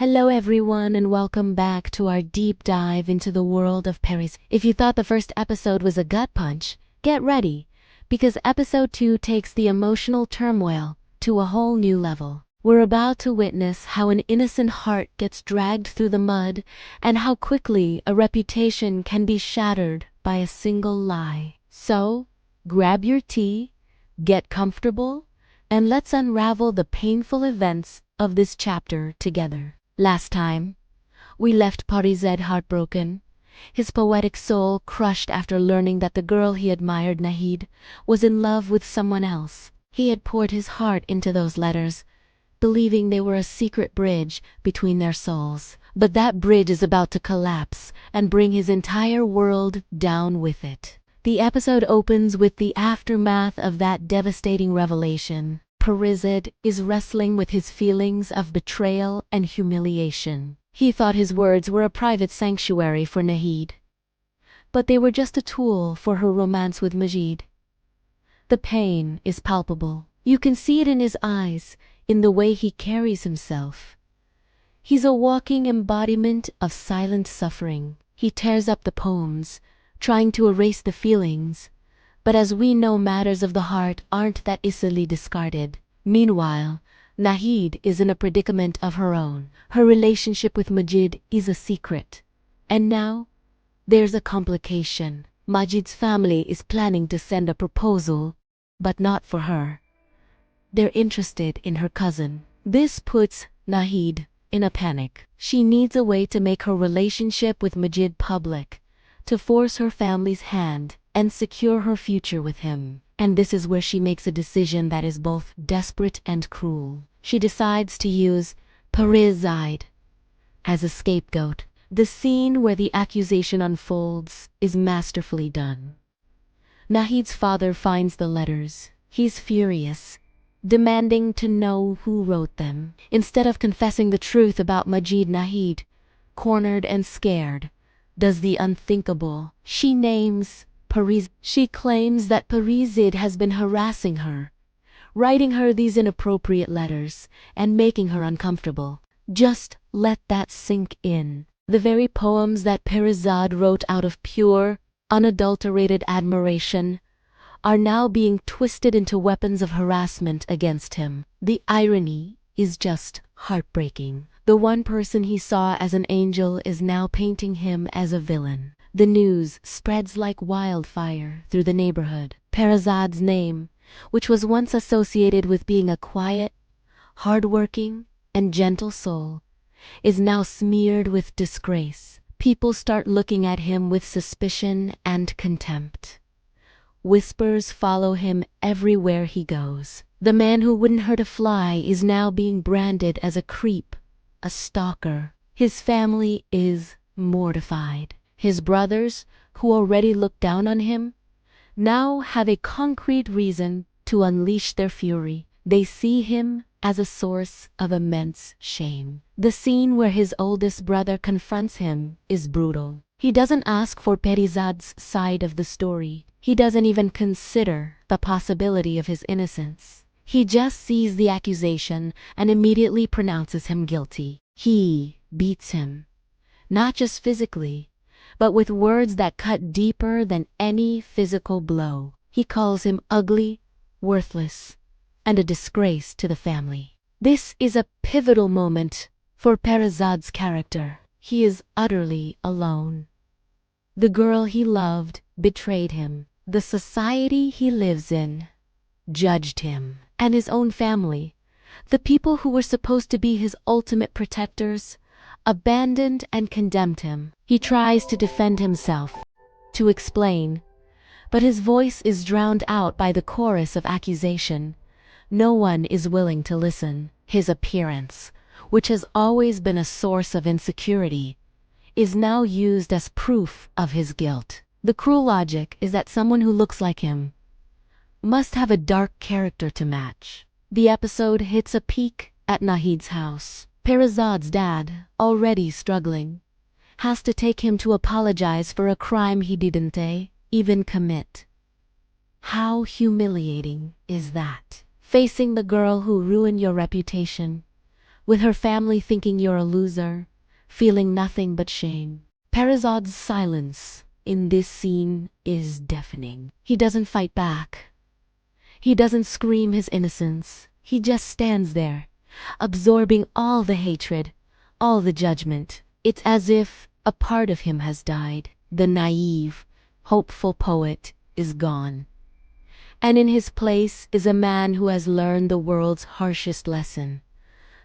Hello everyone and welcome back to our deep dive into the world of Parizaad. If you thought the first episode was a gut punch, get ready, because episode 2 takes the emotional turmoil to a whole new level. We're about to witness how an innocent heart gets dragged through the mud and how quickly a reputation can be shattered by a single lie. So, grab your tea, get comfortable, and let's unravel the painful events of this chapter together. Last time, we left Parizaad heartbroken, his poetic soul crushed after learning that the girl he admired, Nahid, was in love with someone else. He had poured his heart into those letters, believing they were a secret bridge between their souls. But that bridge is about to collapse and bring his entire world down with it. The episode opens with the aftermath of that devastating revelation. Parizaad is wrestling with his feelings of betrayal and humiliation. He thought his words were a private sanctuary for Nahid, but they were just a tool for her romance with Majid. The pain is palpable. You can see it in his eyes, in the way he carries himself. He's a walking embodiment of silent suffering. He tears up the poems, trying to erase the feelings, but as we know, matters of the heart aren't that easily discarded. Meanwhile, Nahid is in a predicament of her own. Her relationship with Majid is a secret. And now, there's a complication. Majid's family is planning to send a proposal, but not for her. They're interested in her cousin. This puts Nahid in a panic. She needs a way to make her relationship with Majid public, to force her family's hand and secure her future with him. And this is where she makes a decision that is both desperate and cruel. She decides to use Parizaad as a scapegoat. The scene where the accusation unfolds is masterfully done. Nahid's father finds the letters. He's furious, demanding to know who wrote them. Instead of confessing the truth about Majid, Nahid, cornered and scared, does the unthinkable. She names Parizaad. She claims that Parizaad has been harassing her, writing her these inappropriate letters and making her uncomfortable. Just let that sink in. The very poems that Parizaad wrote out of pure, unadulterated admiration are now being twisted into weapons of harassment against him. The irony is just heartbreaking. The one person he saw as an angel is now painting him as a villain. The news spreads like wildfire through the neighborhood. Parizaad's name, which was once associated with being a quiet, hardworking, and gentle soul, is now smeared with disgrace. People start looking at him with suspicion and contempt. Whispers follow him everywhere he goes. The man who wouldn't hurt a fly is now being branded as a creep, a stalker. His family is mortified. His brothers, who already looked down on him, now have a concrete reason to unleash their fury. They see him as a source of immense shame. The scene where his oldest brother confronts him is brutal. He doesn't ask for Parizaad's side of the story. He doesn't even consider the possibility of his innocence. He just sees the accusation and immediately pronounces him guilty. He beats him, not just physically, but with words that cut deeper than any physical blow. He calls him ugly, worthless, and a disgrace to the family. This is a pivotal moment for Parizaad's character. He is utterly alone. The girl he loved betrayed him. The society he lives in judged him. And his own family, the people who were supposed to be his ultimate protectors, abandoned and condemned him. He tries to defend himself, to explain, but his voice is drowned out by the chorus of accusation. No one is willing to listen. His appearance, which has always been a source of insecurity, is now used as proof of his guilt. The cruel logic is that someone who looks like him must have a dark character to match. The episode hits a peak at Nahid's house. Parizaad's dad, already struggling, has to take him to apologize for a crime he didn't even commit. How humiliating is that? Facing the girl who ruined your reputation, with her family thinking you're a loser, feeling nothing but shame. Parizaad's silence in this scene is deafening. He doesn't fight back. He doesn't scream his innocence. He just stands there, absorbing all the hatred, all the judgment. It's as if a part of him has died. The naive, hopeful poet is gone. And in his place is a man who has learned the world's harshest lesson,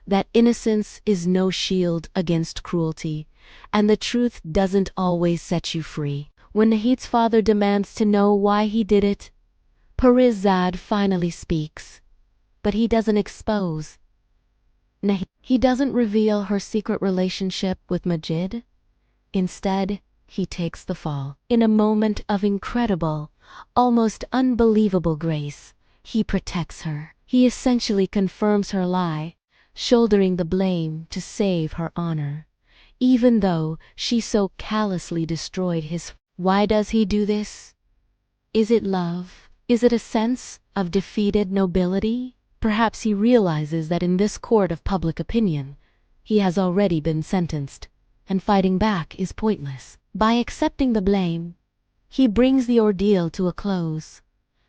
that innocence is no shield against cruelty, and the truth doesn't always set you free. When Nahid's father demands to know why he did it, Parizaad finally speaks, but he doesn't expose Nahid. He doesn't reveal her secret relationship with Majid. Instead, he takes the fall. In a moment of incredible, almost unbelievable grace, he protects her. He essentially confirms her lie, shouldering the blame to save her honor, even though she so callously destroyed his. Why does he do this? Is it love? Is it a sense of defeated nobility? Perhaps he realizes that in this court of public opinion, he has already been sentenced, and fighting back is pointless. By accepting the blame, he brings the ordeal to a close,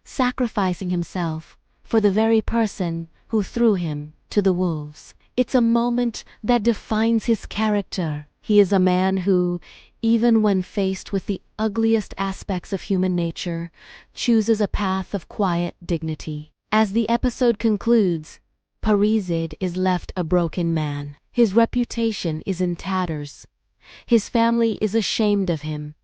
sacrificing himself for the very person who threw him to the wolves. It's a moment that defines his character. He is a man who, even when faced with the ugliest aspects of human nature, chooses a path of quiet dignity. As the episode concludes, Parizaad is left a broken man. His reputation is in tatters. His family is ashamed of him,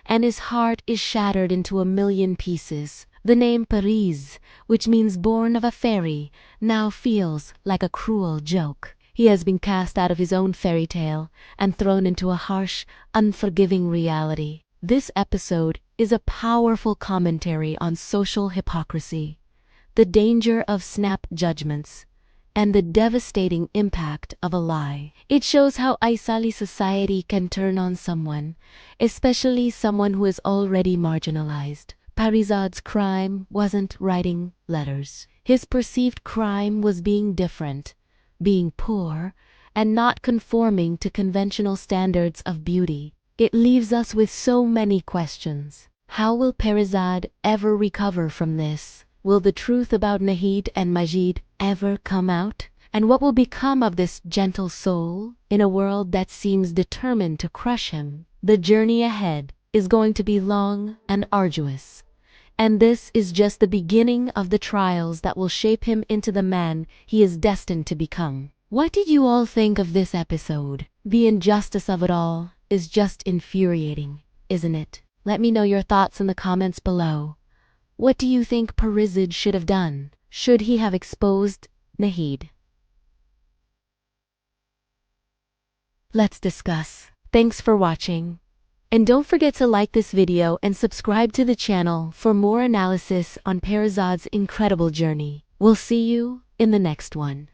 and his heart is shattered into a million pieces. The name Paris, which means born of a fairy, now feels like a cruel joke. He has been cast out of his own fairy tale and thrown into a harsh, unforgiving reality. This episode is a powerful commentary on social hypocrisy, the danger of snap judgments, and the devastating impact of a lie. It shows how Aysali society can turn on someone, especially someone who is already marginalized. Parizaad's crime wasn't writing letters. His perceived crime was being different, being poor, and not conforming to conventional standards of beauty. It leaves us with so many questions. How will Parizaad ever recover from this? Will the truth about Nahid and Majid ever come out? And what will become of this gentle soul in a world that seems determined to crush him? The journey ahead is going to be long and arduous, and this is just the beginning of the trials that will shape him into the man he is destined to become. What did you all think of this episode? The injustice of it all is just infuriating, isn't it? Let me know your thoughts in the comments below. What do you think Parizaad should have done? Should he have exposed Nahid? Let's discuss. Thanks for watching. And don't forget to like this video and subscribe to the channel for more analysis on Parizaad's incredible journey. We'll see you in the next one.